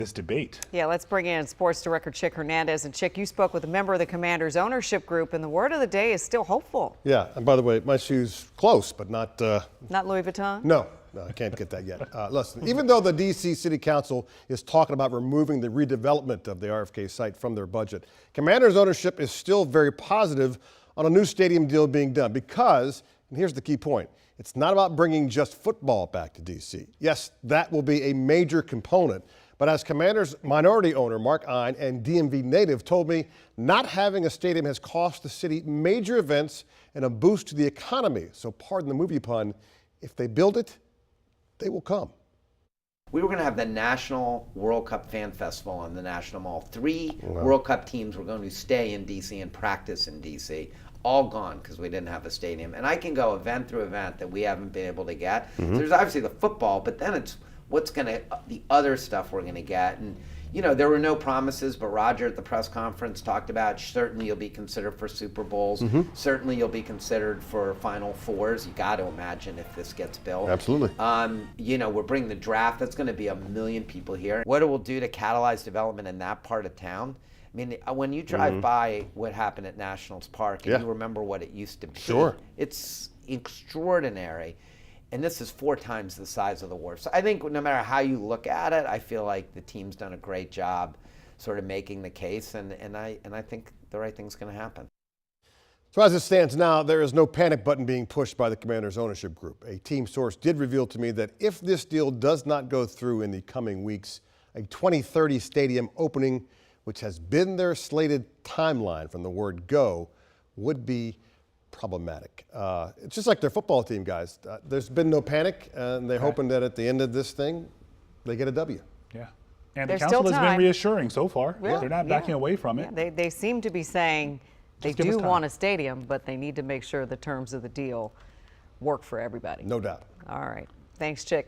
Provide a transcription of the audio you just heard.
this debate. Yeah, let's bring in sports director Chick Hernandez. And Chick, you spoke with a member of the Commanders ownership group, and the word of the day is still hopeful. Yeah, and by the way, my shoe's close, but not Not Louis Vuitton? No, I can't get that yet. Listen, even though the D.C. City Council is talking about removing the redevelopment of the RFK site from their budget, Commanders ownership is still very positive on a new stadium deal being done because, and here's the key point, it's not about bringing just football back to D.C. Yes, that will be a major component, but as Commanders minority owner Mark Ein and DMV native told me, not having a stadium has cost the city major events and a boost to the economy. So pardon the movie pun, if they build it, they will come. We were going to have the National World Cup Fan Festival on the National Mall. Three World Cup teams were going to stay in D.C. and practice in D.C. All gone because we didn't have a stadium. And I can go event through event that we haven't been able to get. So there's obviously the football, but then it's the other stuff we're going to get. And, you know, there were no promises, but Roger at the press conference talked about certainly you'll be considered for Super Bowls. Certainly you'll be considered for Final Fours. You got to imagine if this gets built. Absolutely. You know, we're bringing the draft. That's going to be 1 million people here. What it will do to catalyze development in that part of town. I mean, when you drive by what happened at Nationals Park and you remember what it used to be, it's extraordinary. And this is 4 times the size of the wharf. So I think no matter how you look at it, I feel like the team's done a great job sort of making the case, and I think the right thing's going to happen. So as it stands now, there is no panic button being pushed by the Commanders ownership group. A team source did reveal to me that if this deal does not go through in the coming weeks, a 2030 stadium opening, which has been their slated timeline from the word go, would be problematic. It's just like their football team, guys. There's been no panic, and they're hoping that at the end of this thing, they get a W. Yeah. And There's the council still has time. been reassuring so far. Yeah. They're not backing away from it. Yeah, they seem to be saying they give us do time. want a stadium, but they need to make sure the terms of the deal work for everybody. No doubt. All right. Thanks, Chick.